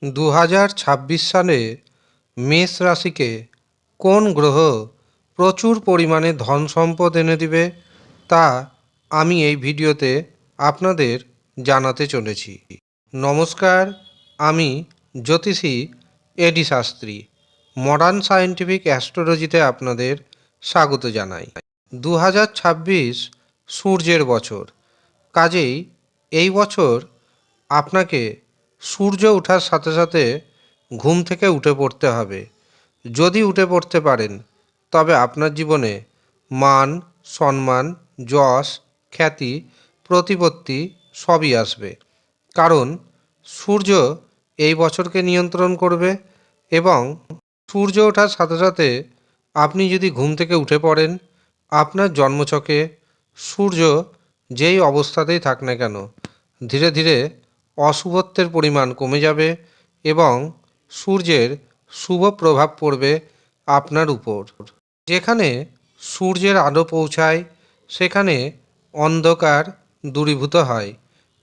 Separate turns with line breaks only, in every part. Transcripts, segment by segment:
2026 সালে মেষ রাশিকে কোন গ্রহ প্রচুর পরিমাণে ধন সম্পদ এনে দিবে তা আমি এই ভিডিওতে আপনাদের জানাতে চলেছি। নমস্কার, আমি জ্যোতিষী এডি শাস্ত্রী মডার্ন সায়েন্টিফিক অ্যাস্ট্রোলজিতে আপনাদের স্বাগত জানাই। 2026 সূর্যের বছর, কাজেই এই বছর আপনাকে সূর্য ওঠার সাথে সাথে ঘুম থেকে উঠে পড়তে হবে। যদি উঠে পড়তে পারেন তবে আপনার জীবনে মান, সম্মান, যশ, খ্যাতি, প্রতিপত্তি সবই আসবে। কারণ সূর্য এই বছরকে নিয়ন্ত্রণ করবে এবং সূর্য ওঠার সাথে সাথে আপনি যদি ঘুম থেকে উঠে পড়েন, আপনার জন্মছকে সূর্য যেই অবস্থাতেই থাক না কেন ধীরে ধীরে অশুভত্বের পরিমাণ কমে যাবে এবং সূর্যের শুভ প্রভাব পড়বে আপনার উপর। যেখানে সূর্যের আলো পৌঁছায় সেখানে অন্ধকার দূরীভূত হয়।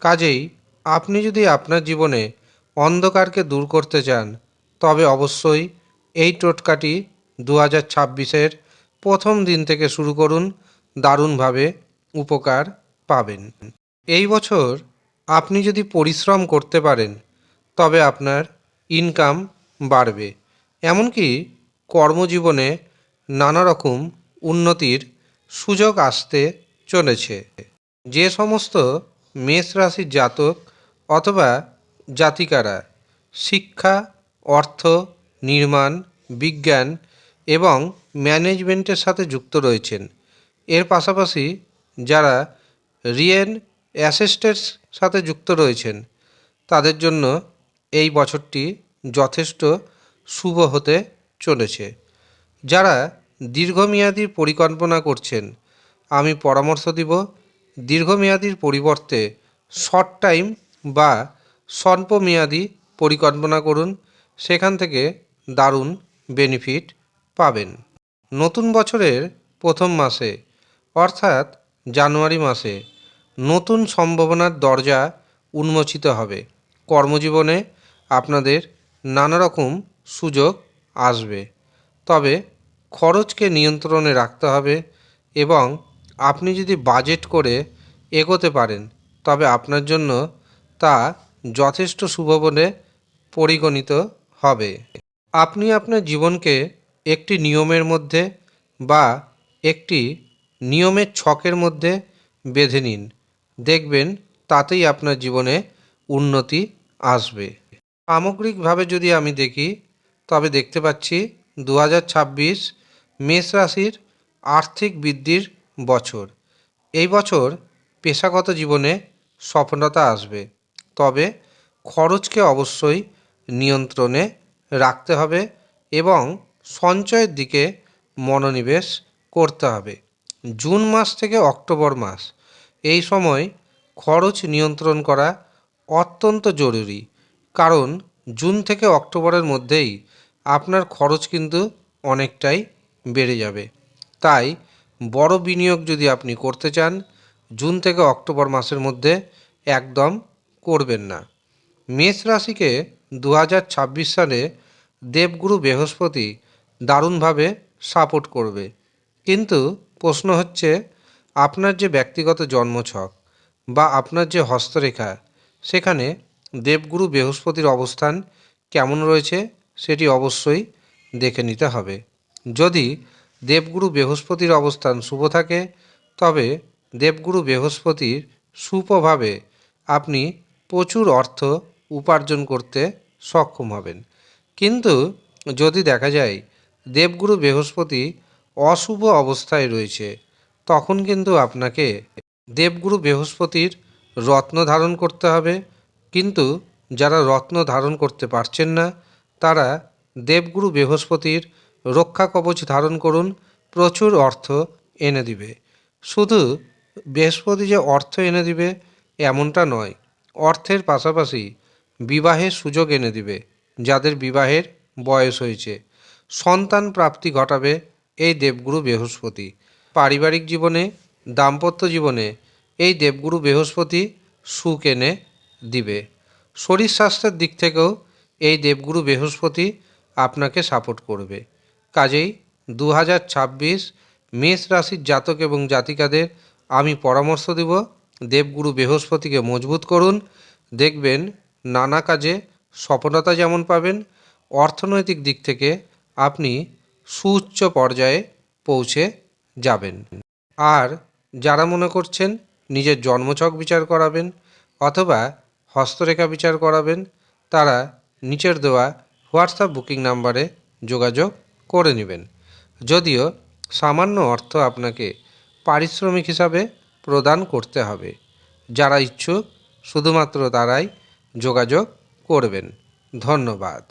কাজেই আপনি যদি আপনার জীবনে অন্ধকারকে দূর করতে চান তবে অবশ্যই এই টোটকাটি 2026-এর প্রথম দিন থেকে শুরু করুন, দারুণভাবে উপকার পাবেন। এই বছর আপনি যদি পরিশ্রম করতে পারেন তবে আপনার ইনকাম বাড়বে, এমনকি কর্মজীবনে নানা রকম উন্নতির সুযোগ আসতে চলেছে। যে সমস্ত মেষ রাশির জাতক অথবা জাতিকারা শিক্ষা, অর্থ, নির্মাণ, বিজ্ঞান এবং ম্যানেজমেন্টের সাথে যুক্ত রয়েছেন, এর পাশাপাশি যারা রিয়েল অ্যাসেটের সাথে যুক্ত রয়েছেন, তাদের জন্য এই বছরটি যথেষ্ট শুভ হতে চলেছে। যারা দীর্ঘমেয়াদী পরিকল্পনা করছেন, আমি পরামর্শ দিব দীর্ঘমেয়াদীর পরিবর্তে শর্ট টাইম বা স্বল্পমেয়াদী পরিকল্পনা করুন, সেখান থেকে দারুণ বেনিফিট পাবেন। নতুন বছরের প্রথম মাসে অর্থাৎ জানুয়ারি মাসে নতুন সম্ভাবনার দরজা উন্মোচিত হবে। কর্মজীবনে আপনাদের নানা রকম সুযোগ আসবে, তবে খরচকে নিয়ন্ত্রণে রাখতে হবে এবং আপনি যদি বাজেট করে এগোতে পারেন তবে আপনার জন্য তা যথেষ্ট শুভ বলে পরিগণিত হবে। আপনি আপনার জীবনকে একটি নিয়মের মধ্যে বা একটি নিয়মের ছকের মধ্যে বেঁধে নিন, দেখবেন তাতেই আপনার জীবনে উন্নতি আসবে। সামগ্রিকভাবে যদি আমি দেখি তবে দেখতে পাচ্ছি 2026 মেষ রাশির আর্থিক বৃদ্ধির বছর। এই বছর পেশাগত জীবনে সফলতা আসবে, তবে খরচকে অবশ্যই নিয়ন্ত্রণে রাখতে হবে এবং সঞ্চয়ের দিকে মনোনিবেশ করতে হবে। জুন মাস থেকে অক্টোবর মাস, এই সময় খরচ নিয়ন্ত্রণ করা অত্যন্ত জরুরি, কারণ জুন থেকে অক্টোবরের মধ্যেই আপনার খরচ কিন্তু অনেকটাই বেড়ে যাবে। তাই বড় বিনিয়োগ যদি আপনি করতে চান, জুন থেকে অক্টোবর মাসের মধ্যে একদম করবেন না। মেষ রাশিকে 2026 সালে দেবগুরু বৃহস্পতি দারুণভাবে সাপোর্ট করবে, কিন্তু প্রশ্ন হচ্ছে আপনার যে ব্যক্তিগত জন্মছক বা আপনার যে হস্তরেখা, সেখানে দেবগুরু বৃহস্পতির অবস্থান কেমন রয়েছে সেটি অবশ্যই দেখে নিতে হবে। যদি দেবগুরু বৃহস্পতির অবস্থান শুভ থাকে তবে দেবগুরু বৃহস্পতির সুপ্রভাবে আপনি প্রচুর অর্থ উপার্জন করতে সক্ষম হবেন। কিন্তু যদি দেখা যায় দেবগুরু বৃহস্পতি অশুভ অবস্থায় রয়েছে, তখন কিন্তু আপনাকে দেবগুরু বৃহস্পতির রত্ন ধারণ করতে হবে। কিন্তু যারা রত্ন ধারণ করতে পারছেন না, তারা দেবগুরু বৃহস্পতির রক্ষা কবচ ধারণ করুন, প্রচুর অর্থ এনে দিবে। শুধু বৃহস্পতি যে অর্থ এনে দিবে এমনটা নয়, অর্থের পাশাপাশি বিবাহের সুযোগ এনে দিবে। যাদের বিবাহের বয়স হয়েছে, সন্তান প্রাপ্তি ঘটাবে এই দেবগুরু বৃহস্পতি। পারিবারিক জীবনে, দাম্পত্য জীবনে এই দেবগুরু বৃহস্পতি সুখ এনে দিবে। শরীর স্বাস্থ্যের দিক থেকেও এই দেবগুরু বৃহস্পতি আপনাকে সাপোর্ট করবে। কাজেই 2026 মেষ রাশির জাতক এবং জাতিকাদের আমি পরামর্শ দেব, দেবগুরু বৃহস্পতিকে মজবুত করুন। দেখবেন নানা কাজে সফলতা যেমন পাবেন, অর্থনৈতিক দিক থেকে আপনি সুউচ্চ পর্যায়ে পৌঁছে যাবেন। আর যারা মনে করছেন নিজের জন্মছক বিচার করাবেন অথবা হস্তরেখা বিচার করাবেন, তারা নিচের দেওয়া হোয়াটসঅ্যাপ বুকিং নাম্বারে যোগাযোগ করে নেবেন। যদিও সামান্য অর্থ আপনাকে পারিশ্রমিক হিসাবে প্রদান করতে হবে। যারা ইচ্ছুক শুধুমাত্র তারাই যোগাযোগ করবেন। ধন্যবাদ।